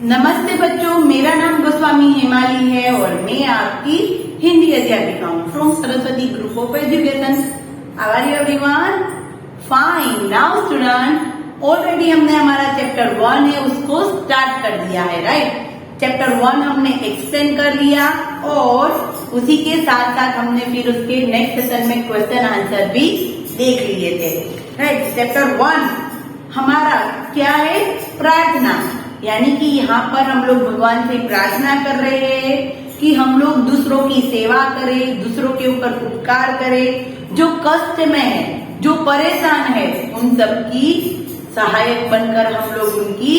नमस्ते बच्चों, मेरा नाम गोस्वामी हेमाली है और मैं आपकी हिंदी अध्यापिका हूँ from Saraswati group of education. How are you everyone? Fine. Now student, already हमने हमारा चैप्टर 1 है उसको स्टार्ट कर दिया है, राइट। चैप्टर 1 हमने एक्सप्लेन कर लिया और उसी के साथ साथ हमने फिर उसके नेक्स्ट सेशन में क्वेश्चन आंसर भी देख लिए थे, राइट। चैप्टर 1 हमारा क्या है? प्रार्थना। यानी कि यहाँ पर हम लोग भगवान से प्रार्थना कर रहे हैं कि हम लोग दूसरों की सेवा करें, दूसरों के ऊपर उपकार करें, जो कष्ट में है, जो परेशान है, उन सब की सहायक बनकर हम लोग उनकी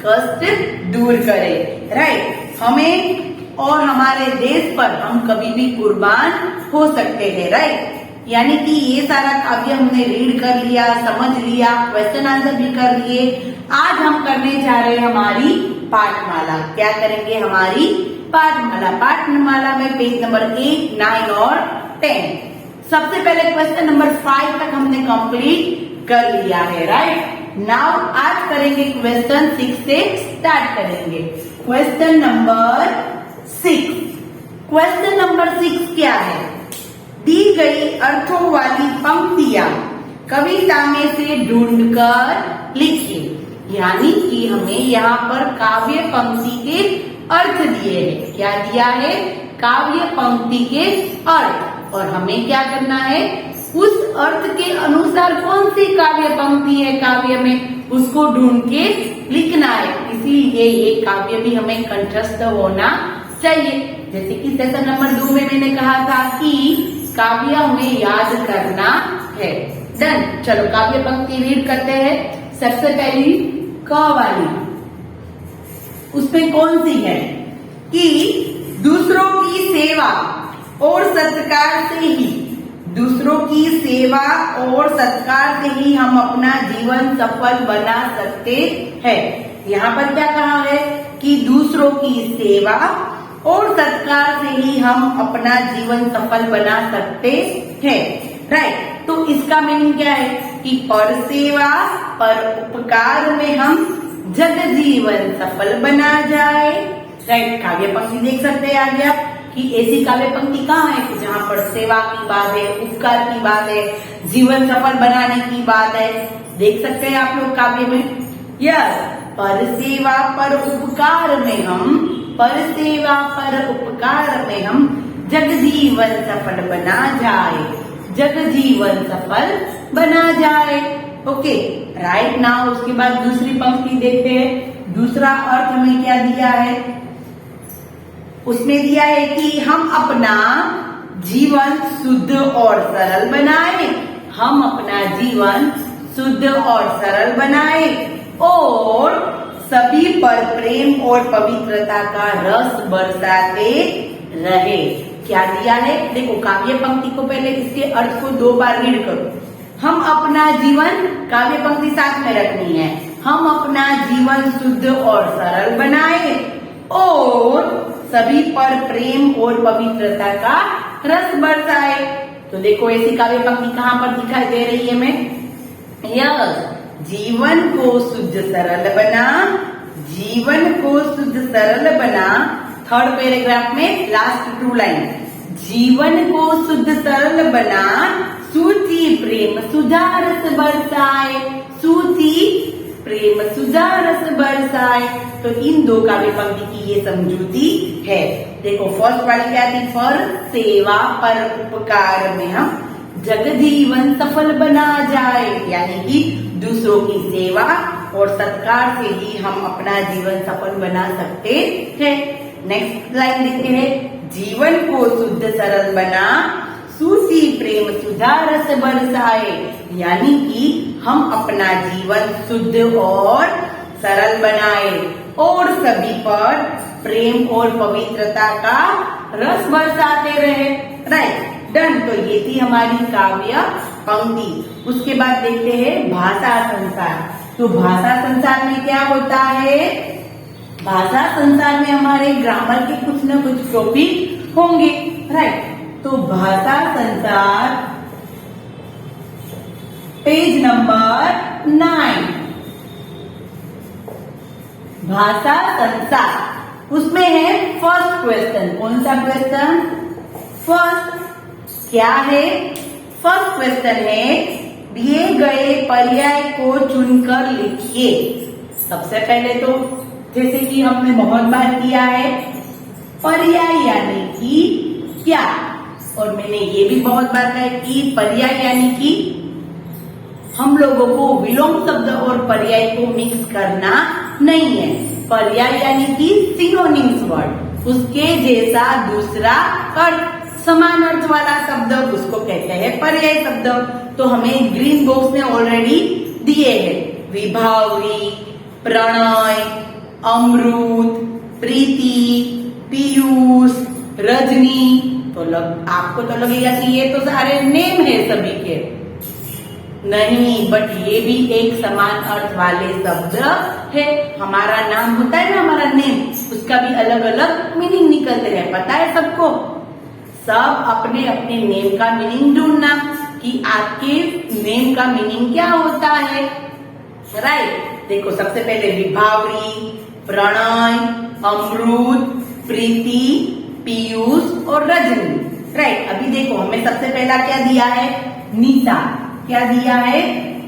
कष्ट दूर करें, राइट। हमें और हमारे देश पर हम कभी भी कुर्बान हो सकते हैं, राइट। यानी कि ये सारा काव्य हमने रीड कर लिया, समझ लिया, क्वेश्चन आंसर भी कर लिए। आज हम करने जा रहे हैं हमारी पाठमाला। क्या करेंगे? हमारी पाठमाला। पाठमाला में पेज नंबर 8, 9 और 10। सबसे पहले क्वेश्चन नंबर 5 तक हमने कंप्लीट कर लिया है, राइट। नाउ आज करेंगे क्वेश्चन 6 से स्टार्ट करेंगे। Question number 6। क्वेश्चन नंबर 6 क्या है? दी गई अर्थों वाली पंक्तियां कविता में से ढूंढकर लिखिए। यानी कि हमें यहाँ पर काव्य पंक्ति के अर्थ दिए हैं। क्या दिया है? काव्य पंक्ति के अर्थ। और हमें क्या करना है? उस अर्थ के अनुसार कौन सी काव्य पंक्ति है काव्य में, उसको ढूंढ के लिखना है। इसीलिए ये काव्य भी हमें कंठस्थ होना चाहिए। जैसे कि सेशन नंबर 2 में मैंने कहा था कि काव्य हमें याद करना है। डन। चलो काव्य पंक्ति रीड करते हैं। सबसे पहली क वाली, उसमें कौन सी है कि दूसरों की सेवा और सत्कार से ही, दूसरों की सेवा और सत्कार से ही हम अपना जीवन सफल बना सकते हैं। यहाँ पर क्या कहा है कि दूसरों की सेवा और सत्कार से ही हम अपना जीवन सफल बना सकते हैं, राइट। तो इसका मीनिंग क्या है कि पर सेवा पर उपकार में हम जग जीवन सफल बना जाए, राइट। काव्य पंक्ति देख सकते हैं आगे आप कि ऐसी काव्य पंक्ति कहाँ है कि जहाँ पर सेवा की बात है, उपकार की बात है, जीवन सफल बनाने की बात है। देख सकते हैं आप लोग काव्य में। यस, पर सेवा पर उपकार में हम, पर सेवा पर उपकार में हम जग जीवन सफल बना जाए, जग जीवन सफल बना जाए। Okay, right. नाउ उसके बाद दूसरी पंक्ति देखते हैं। दूसरा अर्थ हमें क्या दिया है? उसमें दिया है कि हम अपना जीवन शुद्ध और सरल बनाए, हम अपना जीवन शुद्ध और सरल बनाए और सभी पर प्रेम और पवित्रता का रस बरसाते रहे। क्या दिया है? देखो काव्य पंक्ति को पहले इसके अर्थ को 2 बार रीड करो। हम अपना जीवन, काव्य पंक्ति साथ में रखनी है, हम अपना जीवन शुद्ध और सरल बनाए और सभी पर प्रेम और पवित्रता का रस बरसाए। तो देखो ऐसी काव्य पंक्ति कहाँ पर दिखाई दे रही है हमें? यस, जीवन को शुद्ध सरल बना, जीवन को शुद्ध सरल बना। थर्ड पैराग्राफ में लास्ट 2 लाइन, जीवन को शुद्ध सरल बना, सूची प्रेम सुधा रस बरसाए, सूची प्रेम सुधा रस बरसाए। तो इन 2 काव्य पंक्ति की ये समझूती है। देखो फर्स्ट वाली क्या थी? पर सेवा पर उपकार में हम जग जीवन सफल बना जाए। यानी कि दूसरों की सेवा और सत्कार से ही हम अपना जीवन सफल बना सकते हैं। नेक्स्ट लाइन देखते हैं। जीवन को शुद्ध सरल बना, सूची प्रेम सुधा रस बरसाए। यानी कि हम अपना जीवन शुद्ध और सरल बनाए और सभी पर प्रेम और पवित्रता का रस बरसाते रहे, राइट। डन। तो ये थी हमारी काव्य पंक्ति। उसके बाद देखते हैं भाषा संसार। तो भाषा संसार में क्या होता है? भाषा संसार में हमारे ग्रामर के कुछ न कुछ टॉपिक होंगे, राइट। तो भाषा संसार पेज नंबर 9। भाषा संसार, उसमें है फर्स्ट क्वेश्चन। कौन सा क्वेश्चन? फर्स्ट। क्या है? फर्स्ट क्वेश्चन है दिए गए पर्याय को चुनकर लिखिए। सबसे पहले तो जैसे कि हमने बहुत बार किया है, पर्याय यानी कि क्या, और मैंने ये भी बहुत बार कहा कि पर्याय यानी कि हम लोगों को विलोम शब्द और पर्याय को मिक्स करना नहीं है। पर्याय यानी कि सिनोनिम्स वर्ड, उसके जैसा दूसरा अर्थ, समान अर्थ वाला शब्द, उसको कहते हैं पर्याय शब्द। तो हमें ग्रीन बॉक्स में ऑलरेडी दिए हैं विभावरी, प्रणय, अमृत, प्रीति, पीयूष, रजनी। तो आपको तो लगेगा कि ये तो सारे नेम है सभी के, नहीं, बट ये भी एक समान अर्थ वाले शब्द है। हमारा नाम होता है ना, हमारा नेम, उसका भी अलग अलग मीनिंग निकलते हैं, पता है सबको। सब अपने अपने नेम का मीनिंग ढूंढना कि आपके नेम का मीनिंग क्या होता है, राइट। देखो सबसे पहले विभावरी, प्रणय, अमृत, प्रीति, पीयूष और रजनी, राइट। अभी देखो हमें सबसे पहला क्या दिया है? निशा। क्या दिया है?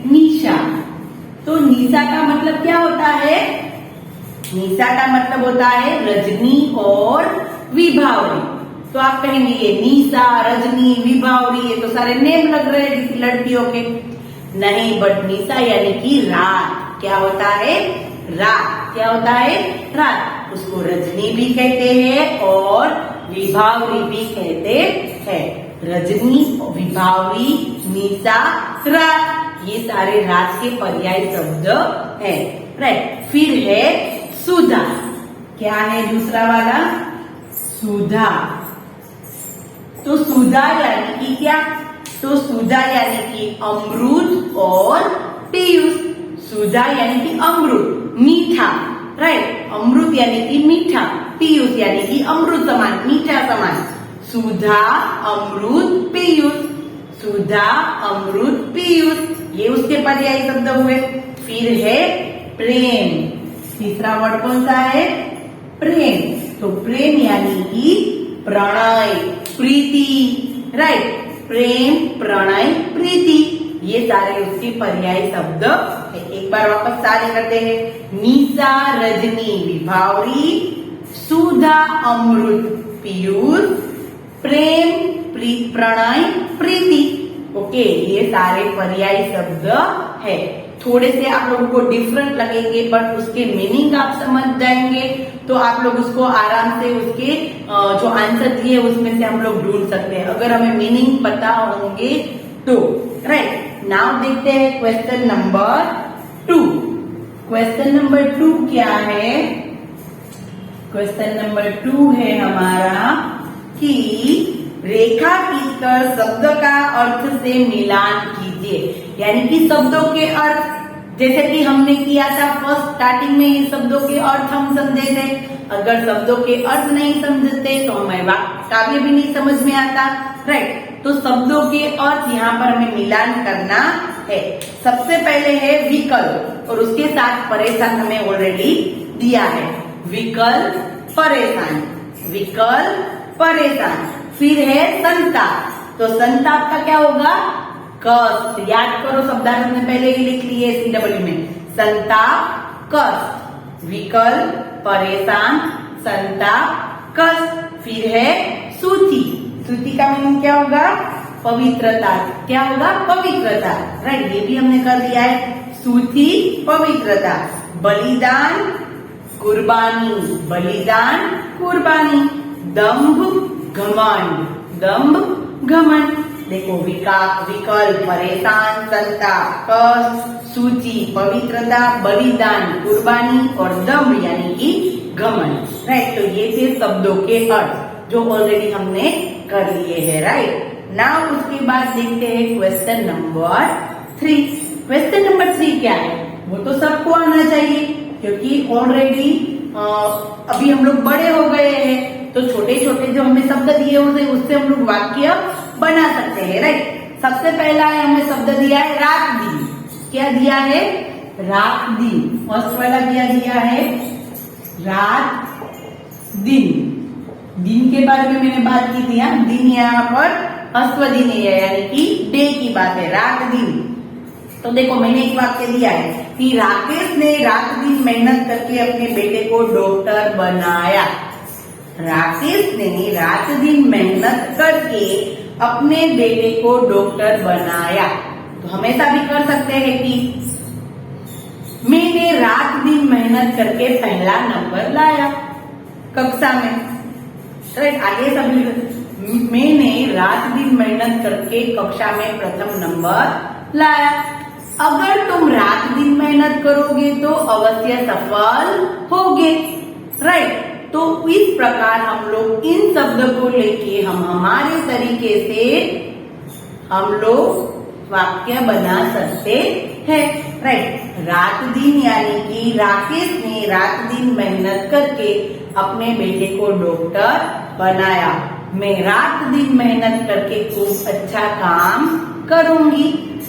निशा। तो निशा का मतलब क्या होता है? निशा का मतलब होता है रजनी और विभावरी। तो आप कहेंगे ये निशा, रजनी, विभावरी, ये तो सारे नेम लग रहे हैं किसी लड़कियों के। नहीं, बट निशा यानी कि रात। क्या होता है? रात। क्या होता है? रात। उसको रजनी भी कहते हैं और विभावरी भी कहते हैं। रजनी, विभावरी, निशा, रात, ये सारे रात के पर्याय शब्द है, राइट। फिर है सुधा। क्या है दूसरा वाला? सुधा। तो सुधा यानी कि क्या? तो सुधा यानी कि अमृत और पीयूष। सुधा यानी कि अमृत, मीठा, राइट। अमृत यानी कि मीठा, पीयूष यानी कि अमृत समान, मीठा समान। सुधा, अमृत, पीयूष। सुधा, अमृत, पीयूष, ये उसके पर्याय शब्द हुए। फिर है प्रेम। तीसरा वर्ड कौन सा है? प्रेम। तो प्रेम यानी कि प्रणय, प्रीति, राइट। प्रेम, प्रणय, प्रीति, ये सारे उसके पर्याय शब्द है। एक बार वापस सारे करते हैं। निशा, रजनी, विभावरी, सुधा, अमृत, पीयूष, प्रेम, प्रणय, प्रीति। ओके, ये सारे पर्याय शब्द है। थोड़े से आप लोगों को डिफरेंट लगेंगे, बट उसके मीनिंग आप समझ जाएंगे तो आप लोग उसको आराम से उसके जो आंसर दिए उसमें से हम लोग ढूंढ सकते हैं, अगर हमें मीनिंग पता होंगे तो, राइट। नाउ देखते हैं क्वेश्चन नंबर 2। क्वेश्चन नंबर 2 क्या है? क्वेश्चन नंबर 2 है हमारा कि रेखा खींचकर शब्द का अर्थ से मिलान कीजिए। यानी कि शब्दों के अर्थ, जैसे कि हमने किया था फर्स्ट स्टार्टिंग में, ये शब्दों के अर्थ हम समझे थे। अगर शब्दों के अर्थ नहीं समझते तो हमें काव्य भी नहीं समझ में आता, राइट। तो शब्दों के अर्थ यहाँ पर हमें मिलान करना है। सबसे पहले है विकल्प और उसके साथ परेशान हमें ऑलरेडी दिया है। विकल्प, परेशान, विकल्प, परेशान। फिर है संताप। तो संताप का क्या होगा? कष्ट। याद करो, शब्दार्थ हमने पहले ही लिख लिए CW में। संताप, कष्ट। विकल्प, परेशान, संताप, कष्ट। फिर है सूची। सूची का मीनिंग क्या होगा? पवित्रता। क्या होगा? पवित्रता, राइट। ये भी हमने कर दिया है। सूची, पवित्रता। बलिदान, कुर्बानी, बलिदान, कुर्बानी। दंभ, घमंड, दंभ, घमंड। देखो विकल्प, परेशान, संताप, कष्ट, सूची, पवित्रता, बलिदान, कुर्बानी और दंभ यानी कि घमंड, राइट। तो ये थे शब्दों के अर्थ जो ऑलरेडी हमने कर लिए हैं, राइट। नाउ उसके बाद देखते हैं क्वेश्चन नंबर 3। क्वेश्चन नंबर 3 क्या है? वो तो सबको आना चाहिए क्योंकि ऑलरेडी अभी हम लोग बड़े हो गए हैं, तो छोटे छोटे जो हमें शब्द दिए होते उससे हम लोग वाक्य बना सकते हैं, राइट। सबसे पहला है हमें शब्द दिया है रात दिन। क्या दिया है? रात दिन। फर्स्ट वाला क्या दिया है? रात दिन। दिन के बारे में मैंने बात की थी। दिन यहाँ पर अश्वदिन है, यानी कि डे की बात है, रात दिन। तो देखो मैंने एक वाक्य दिया है कि राकेश ने रात दिन मेहनत करके अपने बेटे को डॉक्टर बनाया। राकेश ने रात दिन मेहनत करके अपने बेटे को डॉक्टर बनाया। तो हमेशा भी कर सकते हैं कि मैंने रात दिन मेहनत करके पहला नंबर लाया कक्षा में। राइट, आगे सभी मैंने रात दिन मेहनत करके कक्षा में प्रथम नंबर लाया। अगर तुम रात दिन मेहनत करोगे तो अवश्य सफल होगे। राइट, तो इस प्रकार हम लोग इन शब्द को लेके हम हमारे तरीके से हम लोग वाक्य बना सकते हैं। राइट, रात दिन यानी कि राकेश ने रात दिन मेहनत करके अपने बेटे को डॉक्टर बनाया। मैं रात दिन मेहनत करके खूब अच्छा काम करूंगी,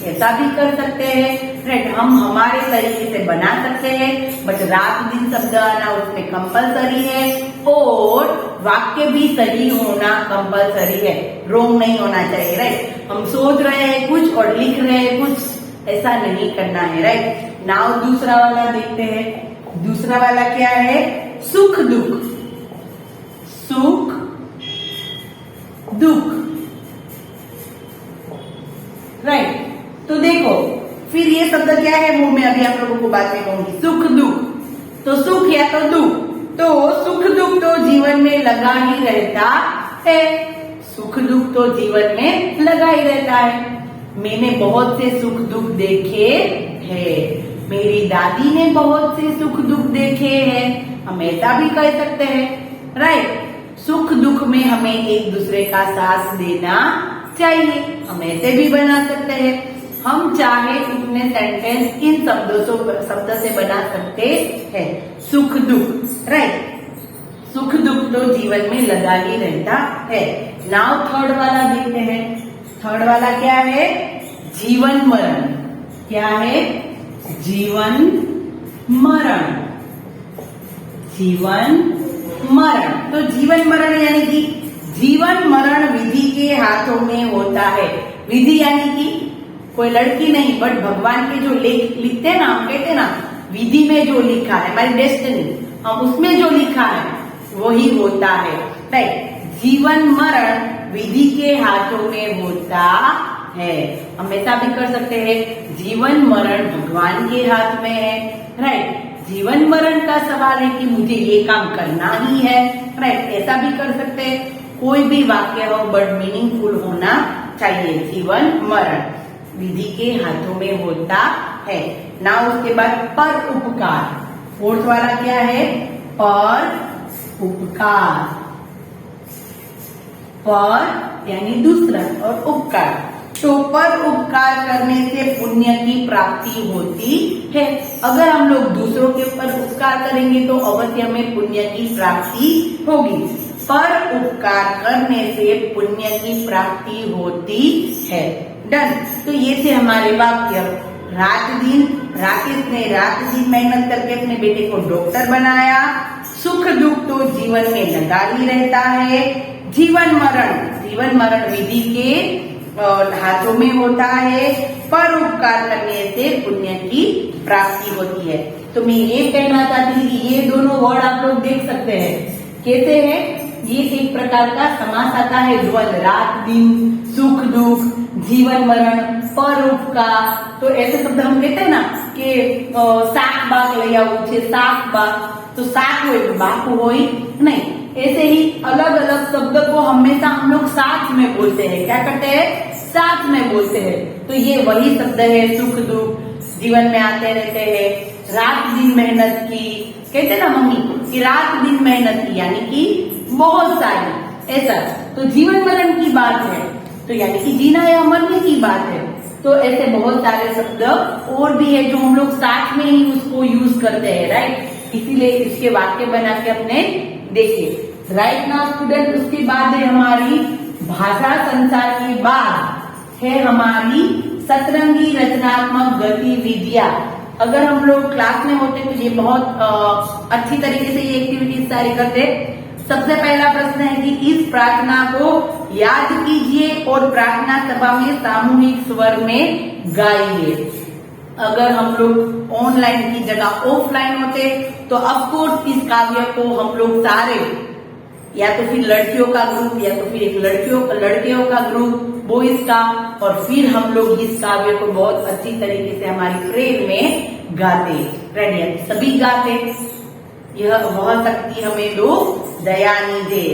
ऐसा भी कर सकते हैं। राइट, हम हमारे तरीके से बना सकते हैं, बट रात दिन शब्द आना उसमें कंपलसरी है और वाक्य भी सही होना कंपलसरी है, रोंग नहीं होना चाहिए। राइट, हम सोच रहे हैं कुछ और लिख रहे हैं कुछ, ऐसा नहीं करना है। राइट, नाउ दूसरा वाला देखते हैं। दूसरा वाला क्या है? सुख दुख। सुख दुख। राइट, तो देखो फिर ये शब्द क्या है वो मैं अभी आप लोगों को बाद में कहूंगी। सुख दुख, तो सुख या तो दुख, तो सुख दुख तो जीवन में लगा ही रहता है। सुख दुख तो जीवन में लगा ही रहता है। मैंने बहुत से सुख दुख देखे हैं, मेरी दादी ने बहुत से सुख दुख देखे हैं, हम ऐसा भी कह सकते हैं। राइट, सुख दुख में हमें एक दूसरे का साथ देना चाहिए, हम ऐसे भी बना सकते हैं। हम चाहे इतने सेंटेंस इन शब्द से बना सकते हैं। सुख दुख। राइट, सुख दुख तो जीवन में लगा ही रहता है। नाउ थर्ड वाला देखते हैं। थर्ड वाला क्या है? जीवन मरण। क्या है? जीवन मरण। जीवन मरण, तो जीवन मरण यानी कि जीवन मरण विधि के हाथों में होता है। विधि यानी कि कोई लड़की नहीं, बट भगवान के जो लिखते हैं ना, हम कहते हैं ना विधि में जो लिखा है, हमारी डेस्टिनी, हम उसमें जो लिखा है वही होता है। राइट, जीवन मरण विधि के हाथों में होता है। हम ऐसा भी कर सकते हैं, जीवन मरण भगवान के हाथ में है। राइट, जीवन मरण का सवाल है कि मुझे ये काम करना ही है। राइट, ऐसा भी कर सकते हैं। कोई भी वाक्य हो बट मीनिंगफुल होना चाहिए। जीवन मरण विधि के हाथों में होता है। ना उसके बाद पर उपकार। फोर्थ वाला क्या है? पर उपकार। पर यानी दूसरा और उपकार, तो पर उपकार करने से पुण्य की प्राप्ति होती है। अगर हम लोग दूसरों के ऊपर उपकार करेंगे तो अवश्य हमें पुण्य की प्राप्ति होगी। पर उपकार करने से पुण्य की प्राप्ति होती है। डन, तो ये थे हमारे वाक्य। रात दिन, राकेश ने रात दिन मेहनत करके अपने बेटे को डॉक्टर बनाया। सुख दुख तो जीवन में लगा ही रहता है। जीवन मरण विधि के हाथों में होता है। पर उपकार करने से पुण्य की प्राप्ति होती है। तो मैं ये कहना चाहती थी कि ये दोनों वर्ड आप लोग देख सकते हैं कैसे है। ये एक प्रकार का समास आता है, द्वंद्व, रात दिन, सुख दुख, जीवन मरण, पर उपकार। तो ऐसे शब्द हम कहते हैं ना कि साक बाग ले आવું છે, साक बाग, तो साक हो बाक हो नहीं। ऐसे ही अलग अलग शब्द को हमेशा हम लोग साथ में बोलते हैं। क्या करते हैं? साथ में बोलते हैं। तो ये वही शब्द है, सुख दुख जीवन में आते रहते हैं। रात दिन मेहनत की, कहते ना मम्मी कि रात दिन मेहनत की, यानी कि बहुत सारी, ऐसा। तो जीवन मरण की बात है, तो यानी कि जीना या मरने की बात है। तो ऐसे बहुत सारे शब्द और भी है जो हम लोग साथ में ही उसको यूज करते हैं। राइट, इसीलिए इसके वाक्य बना के अपने देखिए। राइट नाउ स्टूडेंट, उसके बाद है हमारी भाषा संसार की बाद है हमारी सतरंगी रचनात्मक गतिविधियां। अगर हम लोग क्लास में होते तो ये बहुत अच्छी तरीके से ये एक्टिविटीज सारी करते। सबसे पहला प्रश्न है कि इस प्रार्थना को याद कीजिए और प्रार्थना सभा में सामूहिक स्वर में गाइए। अगर हम लोग ऑनलाइन की जगह ऑफलाइन होते तो ऑफकोर्स इस काव्य को हम लोग सारे या तो फिर लड़कियों का ग्रुप या तो फिर एक लड़कियों का ग्रुप बॉयज का, और फिर हम लोग इस काव्य को बहुत अच्छी तरीके से हमारी प्रेयर में गाते। रेडी, सभी गाते। यह वह शक्ति हमें दो दयानी दे।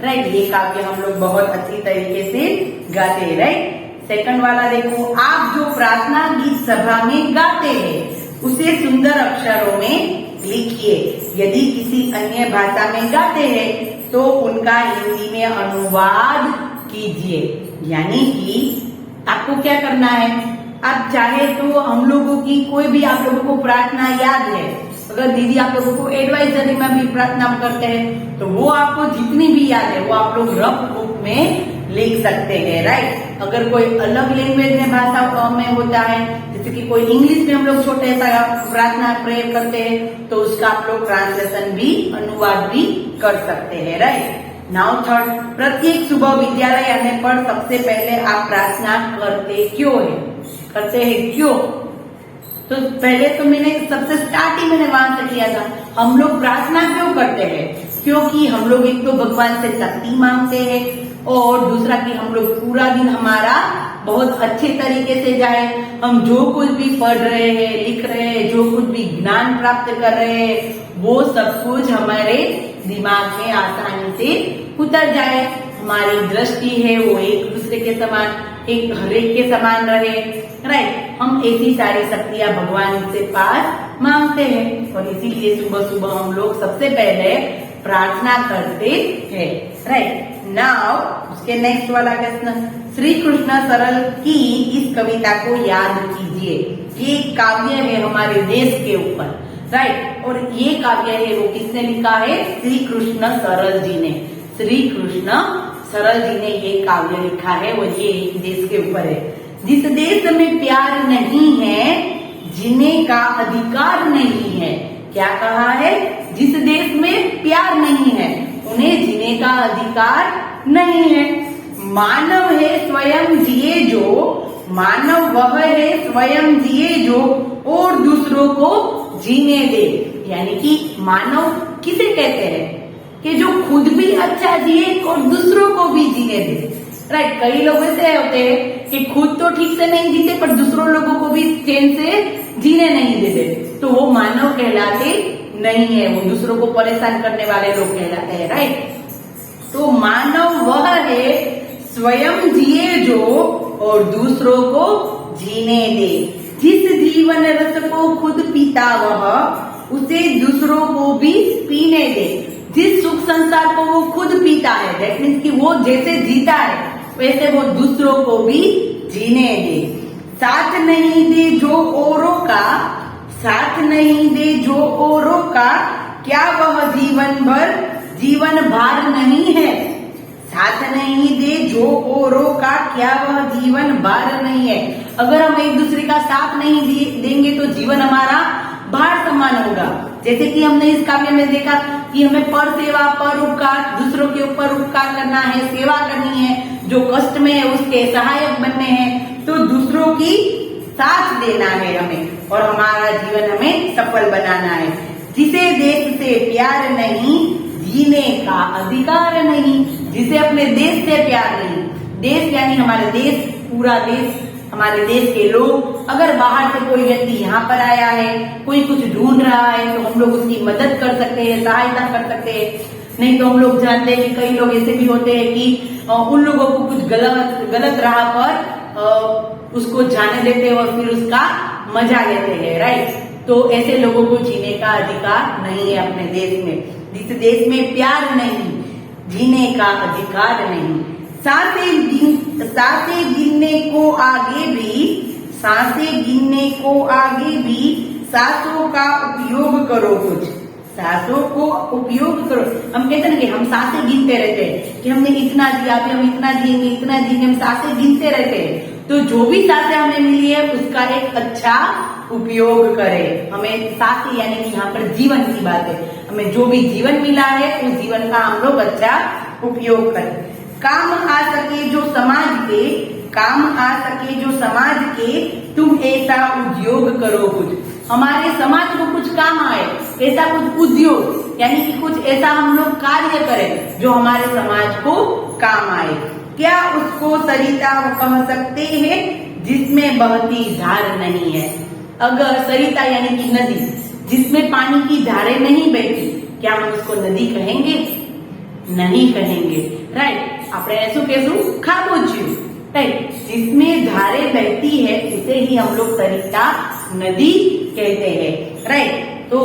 राइट, ये काव्य हम लोग बहुत अच्छी तरीके से गाते। राइट, सेकंड वाला देखो, आप जो प्रार्थना गीत सभा में गाते हैं उसे सुंदर अक्षरों में लिखिए। यदि किसी अन्य भाषा में गाते हैं तो उनका हिंदी में अनुवाद कीजिए। यानी कि आपको क्या करना है, आप चाहे तो हम लोगों की कोई भी आप लोगों को प्रार्थना याद है, अगर दीदी आप लोगों को एडवाइजरी में भी प्रार्थना करते हैं तो वो आपको जितनी भी याद है वो आप लोग रफ बुक में लिख सकते हैं। राइट, अगर कोई अलग लैंग्वेज में भाषा में होता है, जैसे कि कोई इंग्लिश में हम लोग छोटे सा प्रार्थना प्रेयर करते हैं तो उसका आप लोग ट्रांसलेशन भी अनुवाद भी कर सकते हैं। राइट, नाउ थर्ड, प्रत्येक सुबह विद्यालय आने पर सबसे पहले आप प्रार्थना करते क्यों हैं क्यों? तो पहले तो मैंने सबसे स्टार्टिंग मैंने वहां से किया था, हम लोग प्रार्थना क्यों करते हैं? क्योंकि हम लोग एक तो भगवान से शक्ति मांगते हैं और दूसरा कि हम लोग पूरा दिन हमारा बहुत अच्छे तरीके से जाए। हम जो कुछ भी पढ़ रहे हैं, लिख रहे हैं, जो कुछ भी ज्ञान प्राप्त कर रहे हैं वो सब कुछ हमारे दिमाग में आसानी से उतर जाए। हमारी दृष्टि है वो एक दूसरे के समान, एक हरेक के समान रहे। राइट, हम ऐसी सारी शक्तियां भगवान से पास मांगते हैं और इसीलिए सुबह सुबह हम लोग सबसे पहले प्रार्थना करते हैं। राइट, नाउ उसके नेक्स्ट वाला क्वेश्चन, श्री कृष्ण सरल की इस कविता को याद कीजिए। ये काव्य है हमारे देश के ऊपर। राइट, और ये काव्य है वो किसने लिखा है? श्री कृष्ण सरल जी ने। श्री कृष्ण सरल जी ने ये काव्य लिखा है और ये एक देश के ऊपर है। जिस देश में प्यार नहीं है जीने का अधिकार नहीं है। क्या कहा है? जिस देश में प्यार नहीं है उन्हें जीने का अधिकार नहीं है। मानव है स्वयं जिए जो, मानव वह है स्वयं जिए जो और दूसरों को जीने दे। यानी कि मानव किसे कहते हैं? कि जो खुद भी अच्छा जिए और दूसरों को भी जीने दे। राइट, कई लोग ऐसे होते हैं कि खुद तो ठीक से नहीं जीते पर दूसरों लोगों को भी चैन से जीने नहीं देते, तो वो मानव कहलाते नहीं है, वो दूसरों को परेशान करने वाले लोग कहलाते हैं। राइट, तो मानव वह है स्वयं जिए जो और दूसरों को जीने दे। जिस जीवन रस को खुद पीता वह उसे दूसरों को भी पीने दे। जिस सुख संसार को वो खुद पीता है, दैट मीन्स कि वो जैसे जीता है वैसे वो दूसरों को भी जीने दे। साथ नहीं दे जो औरों का, साथ नहीं दे जो औरों का, क्या वह जीवन भार नहीं है? साथ नहीं दे जो औरों का, क्या वह जीवन भार नहीं है? अगर हम एक दूसरे का साथ नहीं देंगे तो जीवन हमारा भार समान होगा। जैसे कि हमने इस काव्य में देखा कि हमें पर सेवा, पर उपकार, दूसरों के ऊपर उपकार करना है, सेवा करनी है, जो कष्ट में है उसके सहायक बनने हैं, तो दूसरों की साथ देना है हमें और हमारा जीवन हमें सफल बनाना है। जिसे देश से प्यार नहीं जीने का अधिकार नहीं। जिसे अपने देश से प्यार नहीं, देश यानी हमारे देश, पूरा देश, हमारे देश के लोग, अगर बाहर से कोई व्यक्ति यहाँ पर आया है, कोई कुछ ढूंढ रहा है तो हम लोग उसकी मदद कर सकते हैं, सहायता कर सकते हैं। नहीं तो हम लोग जानते हैं कि कई लोग ऐसे भी होते हैं कि उन लोगों को कुछ गलत राह पर उसको जाने देते हैं और फिर उसका मजा लेते हैं। राइट, तो ऐसे लोगों को जीने का अधिकार नहीं है अपने देश में। जिस देश में प्यार नहीं, जीने का अधिकार नहीं। सांसें गिनने को आगे भी, सांसें गिनने को आगे भी सांसों का उपयोग करो। कुछ सांसों को उपयोग करो। हम कहते हैं कि हम सांसें गिनते रहते हैं कि हमने इतना दिया, फिर हम इतना जिएंगे, इतना जिएंगे, हम सांसें गिनते रहते हैं। तो जो भी सांसें हमें मिली है उसका एक अच्छा उपयोग करें। हमें साथ ही यानी कि यहाँ पर जीवन की बात है, हमें जो भी जीवन मिला है उस जीवन का हम लोग अच्छा उपयोग करें। काम आ सके जो समाज के, काम आ सके जो समाज के, तुम ऐसा उद्योग करो कुछ। हमारे समाज को कुछ काम आए, ऐसा कुछ उद्योग यानी कि कुछ ऐसा हम लोग कार्य करें जो हमारे समाज को काम आए। क्या उसको सरिता कह सकते हैं जिसमें बहती धार नहीं है? अगर सरिता यानी कि नदी जिसमें पानी की धारें नहीं बहती, क्या हम उसको नदी कहेंगे? नहीं कहेंगे, राइट। આપણે શું કહેશું? ખાબોચિયું, राइट। जिसमें धारें बहती है उसे ही हम लोग सरिता नदी कहते हैं, राइट। तो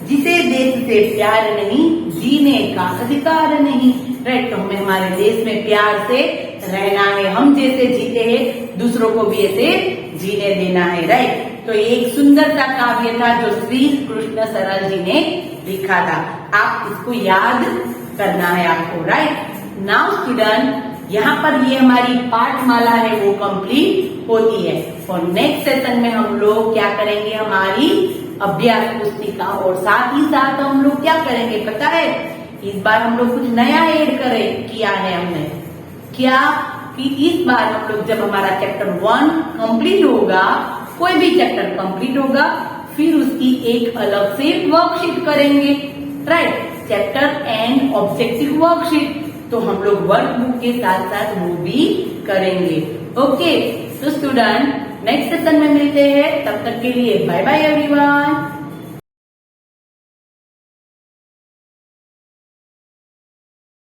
जिसे देश से प्यार नहीं, जीने का अधिकार नहीं, राइट। तो हमें हमारे देश में प्यार से रहना है, हम जैसे जीते हैं दूसरों को भी ऐसे जीने देना है, राइट। तो ये एक सुंदर सा काव्य था जो श्री कृष्ण सरल जी ने लिखा था। आप इसको याद करना है आपको, राइट। नाउ स्टूडेंट, यहाँ पर ये हमारी पाठमाला है वो कंप्लीट होती है और नेक्स्ट सेशन में हम लोग क्या करेंगे? हमारी अभ्यास पुस्तिका, और साथ ही साथ हम लोग क्या करेंगे पता है? इस बार हम लोग कुछ नया ऐड किया है हमने। क्या कि इस बार हम लोग जब हमारा चैप्टर 1 कंप्लीट होगा, कोई भी चैप्टर कंप्लीट होगा, फिर उसकी एक अलग से वर्कशीट करेंगे, right. Chapter and objective worksheet, तो हम लोग वर्कबुक के साथ साथ वो भी करेंगे। ओके, तो स्टूडेंट नेक्स्ट सेशन में मिलते हैं, तब तक के लिए बाय बाय एवरीवन।